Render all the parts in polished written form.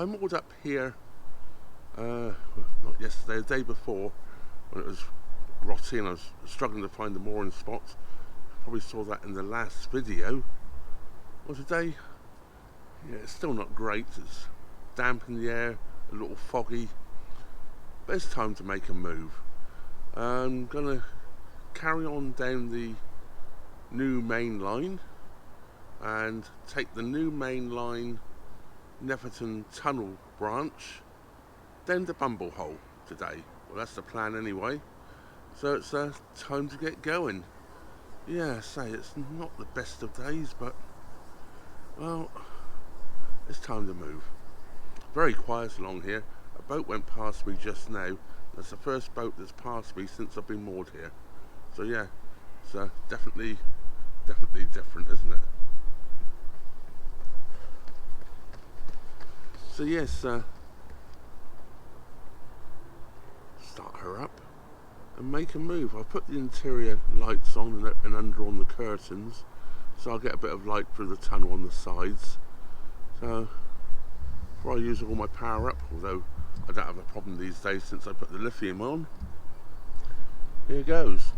Well, I moored up here, not yesterday, the day before, when it was grotty and I was struggling to find the mooring spots. Probably saw that in the last video. Well, today, yeah, it's still not great. It's damp in the air, a little foggy, but it's time to make a move. I'm gonna carry on down the new Mainline and take the new Mainline Netherton Tunnel branch down to Bumble Hole today. Well, that's the plan anyway. So it's time to get going. Yeah, it's not the best of days, but well, it's time to move. Very quiet along here. A boat went past me just now. That's the first boat that's passed me since I've been moored here. So yeah, it's definitely different, isn't it? So yes, start her up and make a move. I'll put the interior lights on and undrawn the curtains, so I'll get a bit of light through the tunnel on the sides. So before I use all my power up, although I don't have a problem these days since I put the lithium on, here goes.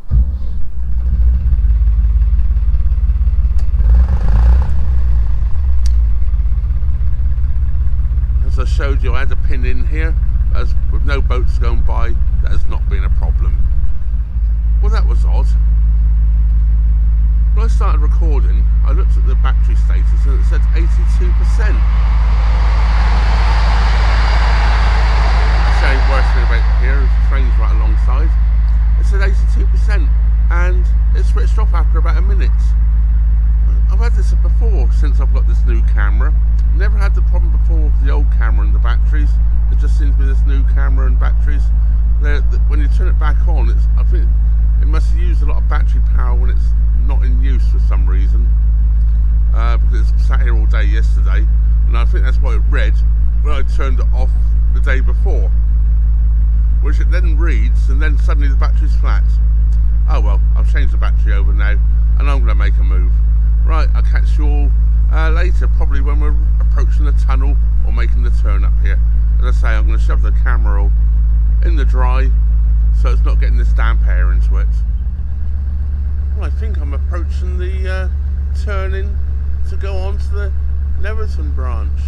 As I showed you, I had a pin in here. As with no boats going by, that has not been a problem. Well, that was odd. When I started recording, I looked at the battery status and it said 82%. That's the only worst thing about here, the train's right alongside. It said 82% and it switched off after about a minute. I've had this before since I've got this new camera. Never had the problem before with the old camera and the batteries. It just seems to be this new camera and batteries. When you turn it back on, I think it must use a lot of battery power when it's not in use for some reason. Because it's sat here all day yesterday, and I think that's why it read when I turned it off the day before. Which it then reads, and then suddenly the battery's flat. Oh well, I've changed the battery over now, and I'm going to make a move. Right, I'll catch you all later, probably when we're approaching the tunnel or making the turn up here. As I say, I'm going to shove the camera in the dry so it's not getting this damp air into it. Well, I think I'm approaching the turning to go on to the Netherton branch.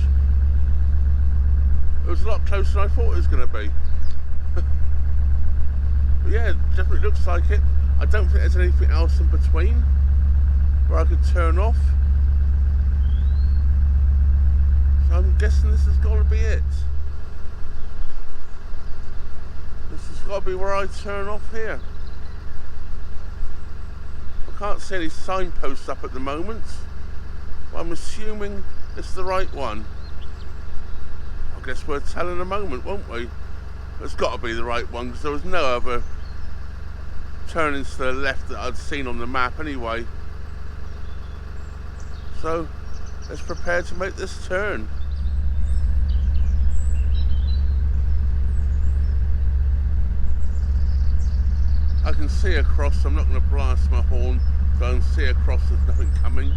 It was a lot closer than I thought it was going to be. But yeah, it definitely looks like it. I don't think there's anything else in between where I could turn off. So I'm guessing this has got to be it. This has got to be where I turn off here. I can't see any signposts up at the moment, but I'm assuming it's the right one. I guess we'll tell in a moment, won't we? It's got to be the right one because there was no other turnings to the left that I'd seen on the map anyway. So let's prepare to make this turn. I can see across, so I'm not going to blast my horn, so I can see across there's nothing coming.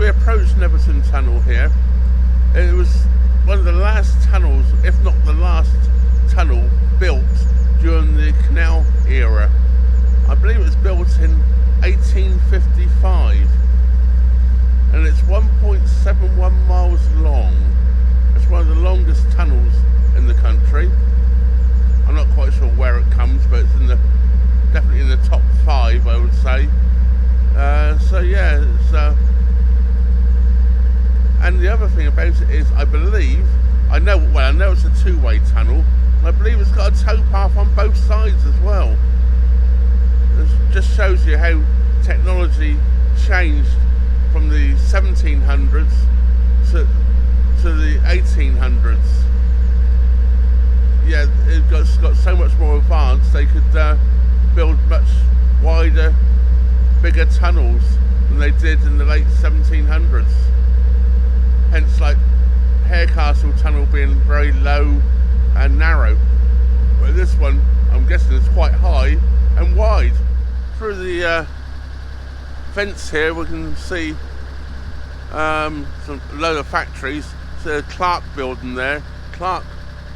we approached Netherton Tunnel here, it was one of the last tunnels, if not the last tunnel, built during the canal era. I believe it was built in 1855, and it's 1.71 miles long. It's one of the longest tunnels in the country. I'm not quite sure where it comes, but it's definitely in the top 5, I would say. So yeah, and the other thing about it is, I know it's a two-way tunnel, and I believe it's got a tow path on both sides as well. It just shows you how technology changed from the 1700s to the 1800s. Yeah, it got so much more advanced. They could build much wider, bigger tunnels than they did in the late 1700s. Hence, like Harecastle Tunnel being very low and narrow. But this one, I'm guessing, is quite high and wide. Through the fence here, we can see some load of factories. So Clark building there. Clark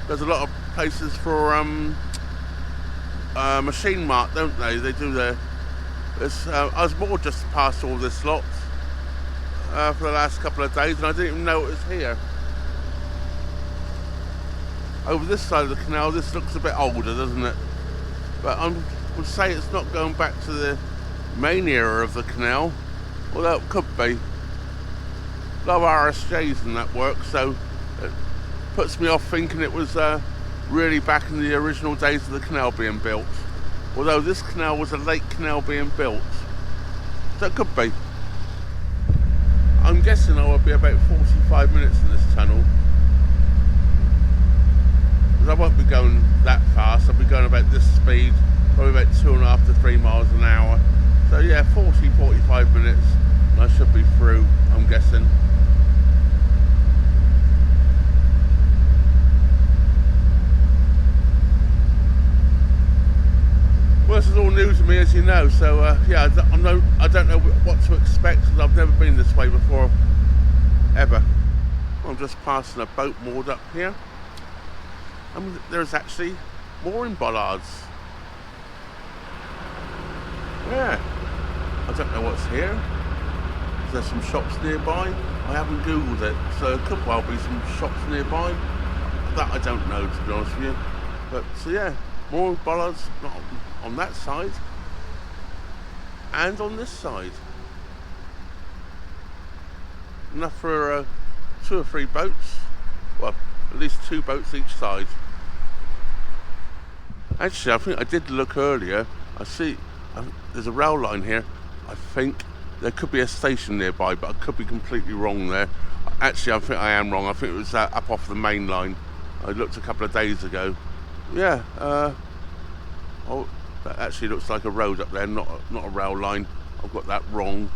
does a lot of places for Machine Mart, don't they? They do their. I was more just past all this lot for the last couple of days, and I didn't even know it was here. Over this side of the canal, this looks a bit older, doesn't it? But I would say it's not going back to the main era of the canal, although it could be. A lot of RSJs and that work, so it puts me off thinking it was really back in the original days of the canal being built. Although this canal was a late canal being built, so it could be. I'm guessing I will be about 45 minutes in this tunnel, because I won't be going that fast. I'll be going about this speed, probably about 2.5 to 3 miles an hour. So yeah, 40-45 minutes and I should be through, I'm guessing. Well, this is all new to me, as you know, so yeah, I don't know what to expect, because I've never been this way before, ever. I'm just passing a boat moored up here, and there's actually mooring bollards. Yeah, I don't know what's here. Is there some shops nearby? I haven't googled it, so there could well be some shops nearby. That I don't know, to be honest with you. But so yeah, mooring bollards, not on that side and on this side. Enough for 2 or 3 boats, well, at least 2 boats each side. Actually, I think I did look earlier. I see there's a rail line here. I think there could be a station nearby, but I could be completely wrong there. Actually, I think I am wrong. I think it was up off the main line. I looked a couple of days ago. Yeah, oh, that actually looks like a road up there, not a rail line. I've got that wrong.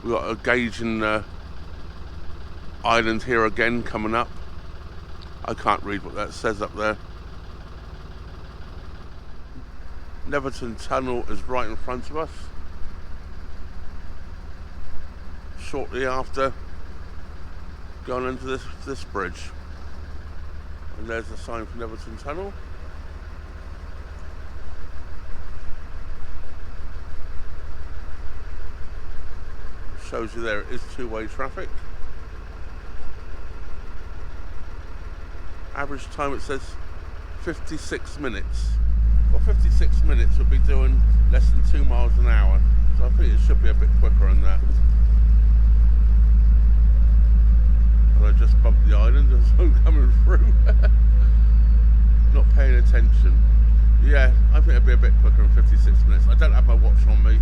We've got a gauging island here again coming up. I can't read what that says up there. Netherton Tunnel is right in front of us. Shortly after going into this bridge. And there's the sign for Netherton Tunnel. Shows you there it is 2-way traffic. Average time, it says 56 minutes. Well, 56 minutes would be doing less than 2 miles an hour. So I think it should be a bit quicker than that. And I just bumped the island as I'm coming through. Not paying attention. Yeah, I think it'll be a bit quicker than 56 minutes. I don't have my watch on me.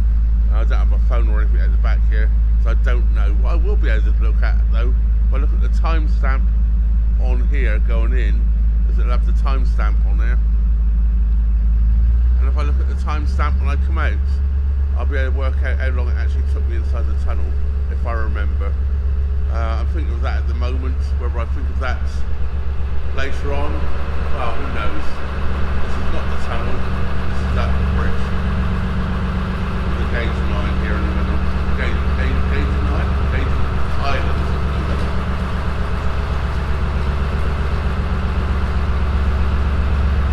I don't have my phone or anything at the back here, so I don't know. What I will be able to look at, though, if I look at the timestamp on here going in, is it'll have the timestamp on there. And if I look at the timestamp when I come out, I'll be able to work out how long it actually took me inside the tunnel, if I remember. I'm thinking of that at the moment. Whether I think of that later on, well, who knows. This is not the tunnel, this is that bridge. gauge 9 here in the middle. Gauge 9, gauge island in the middle.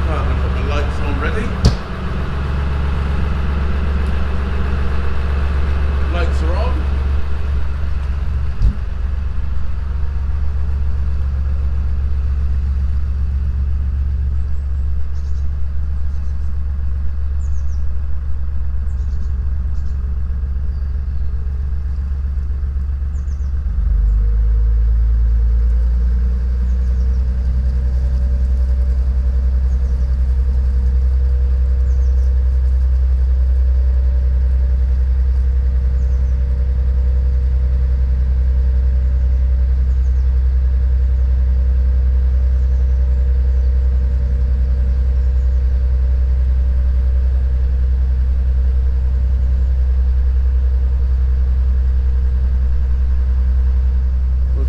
Right, I'm going to put my lights on ready. Lights are on.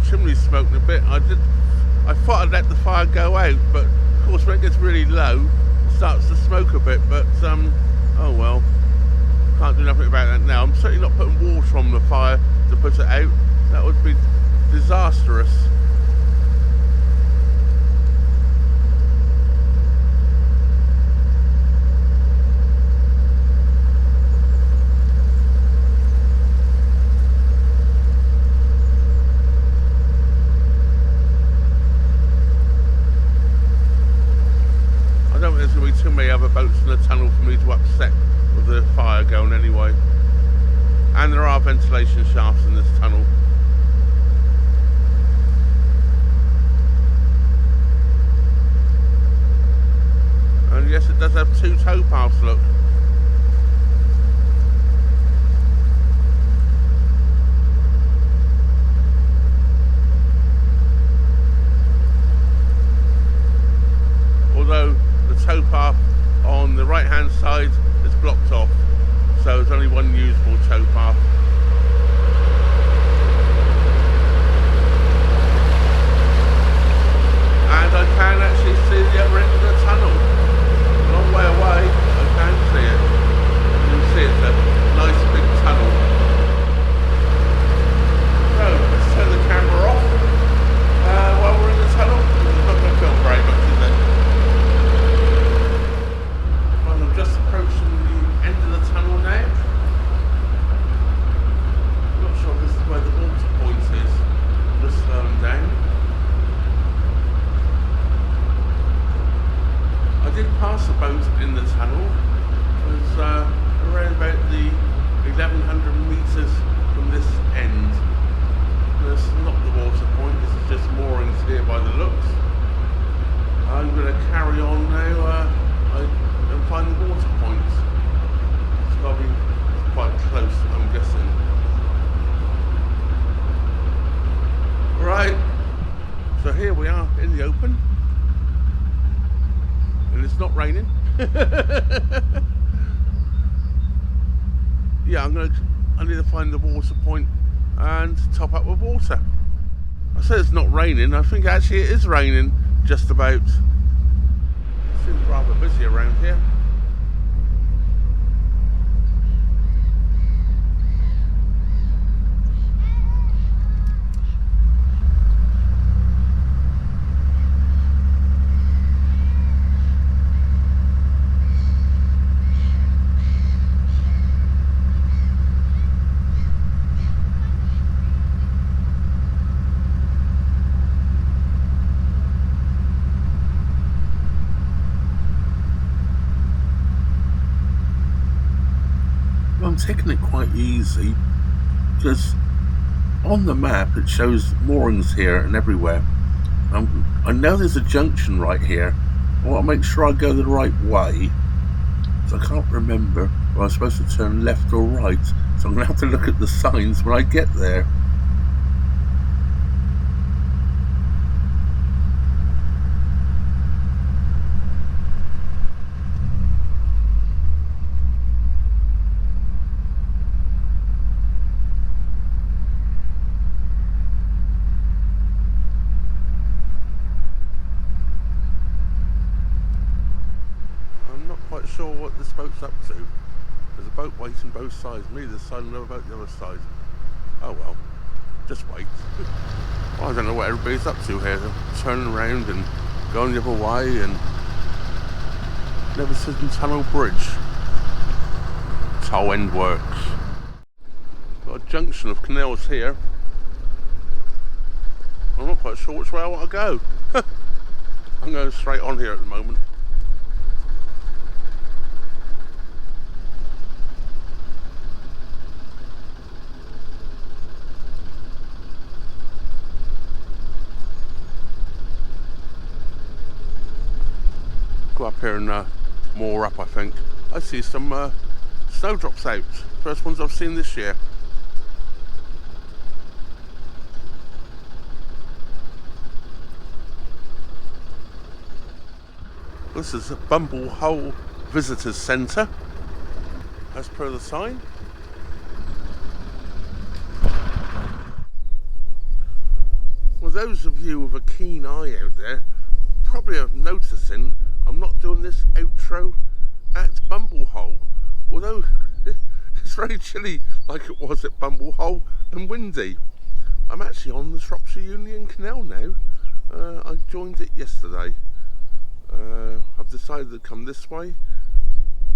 Chimney smoking a bit. I thought I'd let the fire go out, but of course when it gets really low it starts to smoke a bit, but oh well, can't do nothing about that now. I'm certainly not putting water on the fire to put it out. That would be disastrous. There's going to be too many other boats in the tunnel for me to upset with the fire going anyway. And there are ventilation shafts in this tunnel. And yes, it does have 2 towpaths, look. Although the towpath on the right hand side is blocked off, so there's only one usable towpath. And I can actually see the other end of the tunnel. A long way away, I can see it. You can see it's a nice big tunnel. So, let's turn the camera off while we're in the tunnel. It's not going to film very much, is it? I'm just approaching the end of the tunnel now. I'm not sure if this is where the water point is. Just slowing down. I did pass a boat in the tunnel. It was around about the 1100 metres from this end. This is not the water point, this is just moorings here by the looks. I'm going to carry on now and find the water points. It's got to be quite close, I'm guessing. Right, so here we are in the open. And it's not raining. Yeah, I need to find the water point and top up with water. I said it's not raining, I think actually it is raining just about. It seems rather busy around here. I'm taking it quite easy because on the map it shows moorings here and everywhere. I know there's a junction right here. I want to make sure I go the right way, so I can't remember whether I'm supposed to turn left or right, so I'm going to have to look at the signs when I get there. Sure what this boat's up to. There's a boat waiting both sides. Me this side, another boat the other side. Oh well, just wait. Well, I don't know what everybody's up to here. They're turning around and going the other way, and Netherton Tunnel Bridge. Toll end works. Got a junction of canals here. I'm not quite sure which way I want to go. I'm going straight on here at the moment. Go up here and moor up, I think. I see some snowdrops out. First ones I've seen this year. This is a Bumble Hole Visitors Centre, as per the sign. Well, those of you with a keen eye out there probably have noticing I'm not doing this outro at Bumble Hole, although it's very chilly like it was at Bumble Hole and windy. I'm actually on the Shropshire Union Canal now. I joined it yesterday. I've decided to come this way.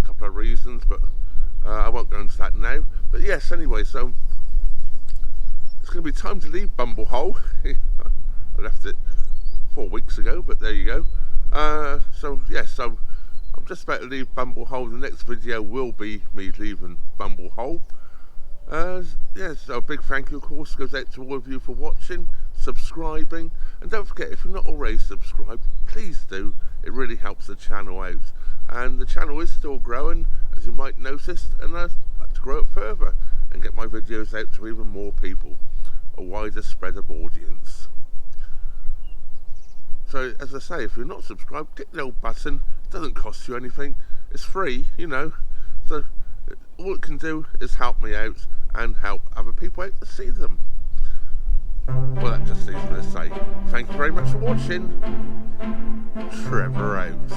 A couple of reasons, but I won't go into that now. But yes, anyway, so it's going to be time to leave Bumble Hole. I left it 4 weeks ago, but there you go. So yes, so I'm just about to leave Bumble Hole. The next video will be me leaving Bumble Hole. Yes, so a big thank you, of course, goes out to all of you for watching, subscribing, and don't forget, if you're not already subscribed, please do. It really helps the channel out, and the channel is still growing, as you might notice, and I'd like to grow it further and get my videos out to even more people, a wider spread of audience. So as I say, if you're not subscribed, click the little button. It doesn't cost you anything, it's free, you know, so all it can do is help me out and help other people out to see them. Well, that just leaves me to say thank you very much for watching. Trevor out.